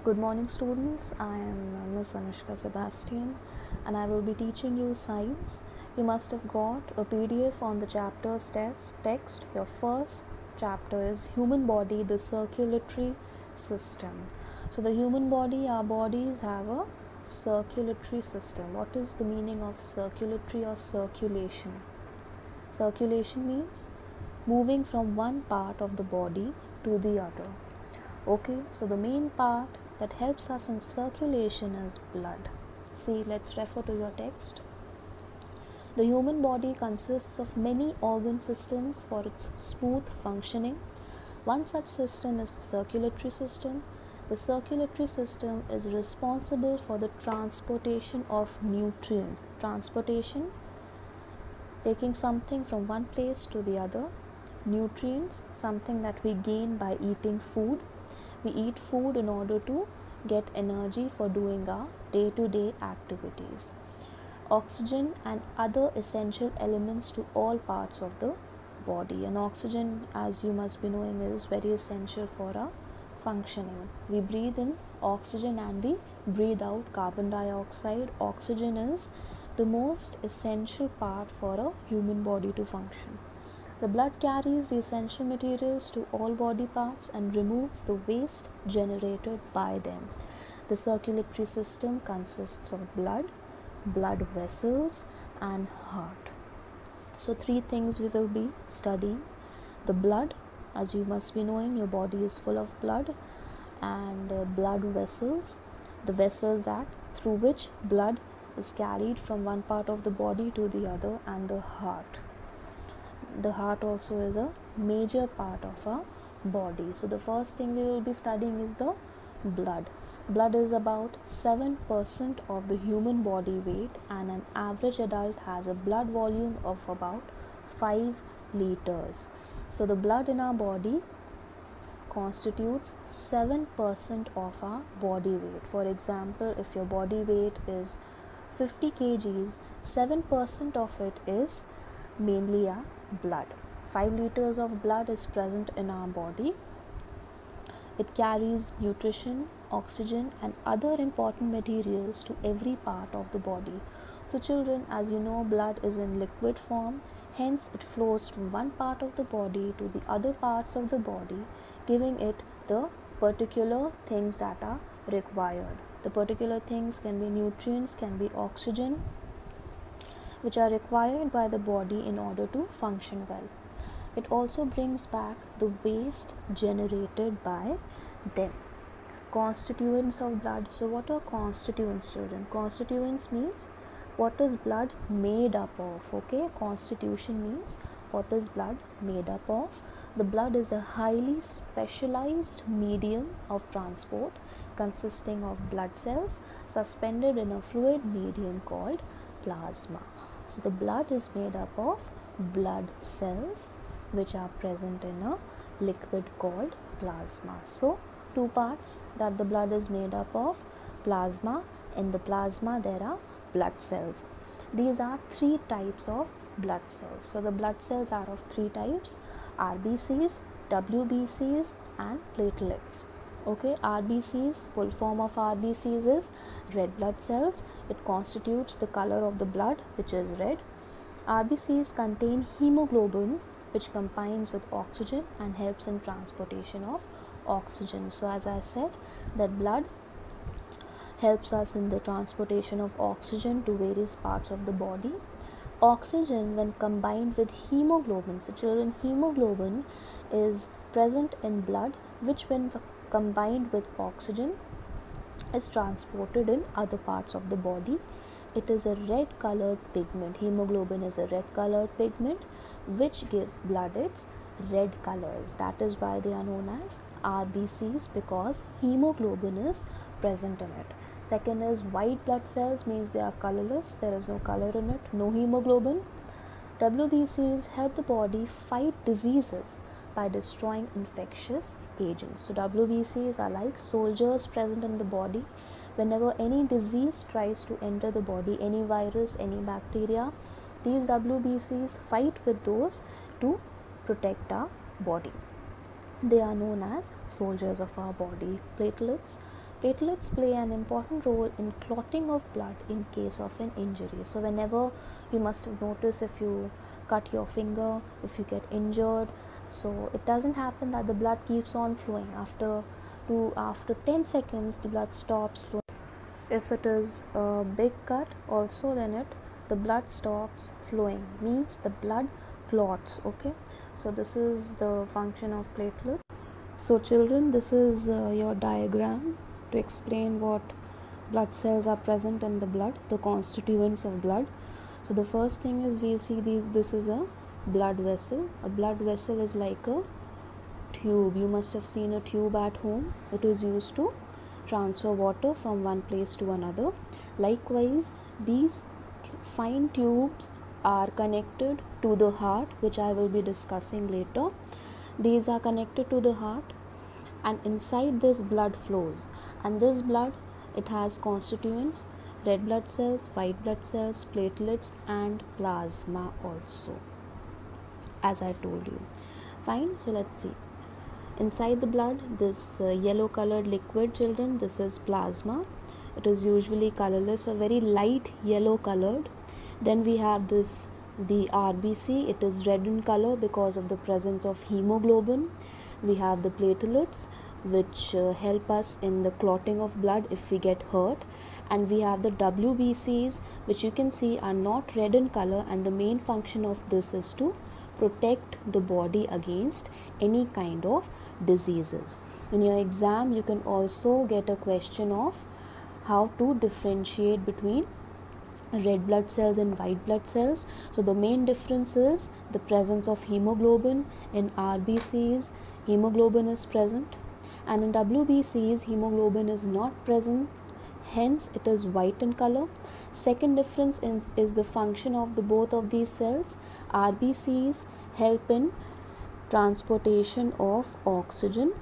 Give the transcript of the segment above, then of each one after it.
Good morning, students. I am Miss Anushka Sebastian and I will be teaching you science. You must have got a PDF on the chapter's text. Your first chapter is Human Body, the Circulatory System. So, the human body, our bodies have a circulatory system. What is the meaning of circulatory or circulation? Circulation means moving from one part of the body to the other. Okay, so the main part that helps us in circulation is blood. See, let's refer to your text. The human body consists of many organ systems for its smooth functioning. One such system is the circulatory system. The circulatory system is responsible for the transportation of nutrients. Transportation, taking something from one place to the other. Nutrients, something that we gain by eating food. We eat food in order to get energy for doing our day-to-day activities. Oxygen and other essential elements to all parts of the body. And oxygen, as you must be knowing, is very essential for our functioning. We breathe in oxygen and we breathe out carbon dioxide. Oxygen is the most essential part for a human body to function. The blood carries the essential materials to all body parts and removes the waste generated by them. The circulatory system consists of blood, blood vessels, and heart. So, three things we will be studying. The blood, as you must be knowing, your body is full of blood, and blood vessels, the vessels that through which blood is carried from one part of the body to the other, and the heart. The heart also is a major part of our body. So the first thing we will be studying is the blood. Blood is about 7% of the human body weight, and an average adult has a blood volume of about 5 liters. So the blood in our body constitutes 7% of our body weight. For example, if your body weight is 50 kgs, 7% of it is mainly our blood. 5 liters of blood is present in our body. It carries nutrition, oxygen, and other important materials to every part of the body. So children, as you know, blood is in liquid form, hence it flows from one part of the body to the other parts of the body, giving it the particular things that are required. The particular things can be nutrients, can be oxygen, which are required by the body in order to function well. It also brings back the waste generated by them. Constituents of blood. So what are constituents, children? Constituents means what is blood made up of. Okay, constitution means what is blood made up of. The blood is a highly specialized medium of transport consisting of blood cells suspended in a fluid medium called plasma. So the blood is made up of blood cells which are present in a liquid called plasma. So two parts that the blood is made up of: plasma. In the plasma there are blood cells. These are three types of blood cells. So the blood cells are of three types: RBCs, WBCs, and platelets. Okay, RBCs, full form of RBCs is red blood cells. It constitutes the color of the blood, which is red. RBCs contain hemoglobin, which combines with oxygen and helps in transportation of oxygen. So as I said, that blood helps us in the transportation of oxygen to various parts of the body. Oxygen, when combined with hemoglobin, so children, hemoglobin is present in blood, which when combined with oxygen is transported in other parts of the body. It is a red colored pigment. Hemoglobin is a red colored pigment which gives blood its red colors. That is why they are known as RBCs, because hemoglobin is present in it. Second is white blood cells, means they are colorless, there is no color in it, no hemoglobin. WBCs help the body fight diseases by destroying infectious agents. So WBCs are like soldiers present in the body. Whenever any disease tries to enter the body, any virus, any bacteria, these WBCs fight with those to protect our body. They are known as soldiers of our body. Platelets. Platelets play an important role in clotting of blood in case of an injury. So whenever, you must have noticed, if you cut your finger, if you get injured, so it doesn't happen that the blood keeps on flowing. After 10 seconds the blood stops flowing. If it is a big cut also, then the blood stops flowing, means the blood clots. Okay, so this is the function of platelet. So children, this is your diagram to explain what blood cells are present in the blood, the constituents of blood. So the first thing is, we'll see this is a blood vessel. A blood vessel is like a tube. You must have seen a tube at home. It is used to transfer water from one place to another. Likewise, these fine tubes are connected to the heart, which I will be discussing later. These are connected to the heart, and inside this blood flows, and this blood, it has constituents: red blood cells, white blood cells, platelets, and plasma also, as I told you. Fine, so let's see. Inside the blood, this yellow colored liquid, children, this is plasma. It is usually colorless or very light yellow colored. Then we have the RBC. It is red in color because of the presence of hemoglobin. We have the platelets, which help us in the clotting of blood if we get hurt. And we have the WBCs, which you can see are not red in color, and the main function of this is to protect the body against any kind of diseases. In your exam, you can also get a question of how to differentiate between red blood cells and white blood cells. So the main difference is the presence of hemoglobin. In RBCs, hemoglobin is present, and in WBCs, hemoglobin is not present, hence it is white in color. Second difference is the function of the both of these cells. RBCs help in transportation of oxygen,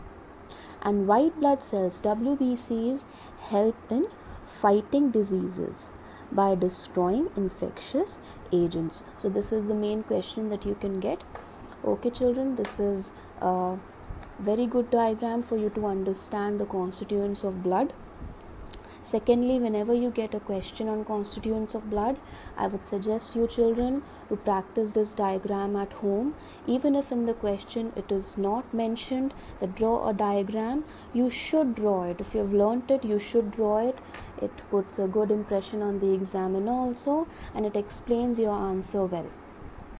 and white blood cells, WBCs, help in fighting diseases by destroying infectious agents. So this is the main question that you can get. Okay children, this is a very good diagram for you to understand the constituents of blood. Secondly, whenever you get a question on constituents of blood, I would suggest you children to practice this diagram at home. Even if in the question it is not mentioned that draw a diagram, you should draw it. If you have learnt it, you should draw it. It puts a good impression on the examiner also, and it explains your answer well.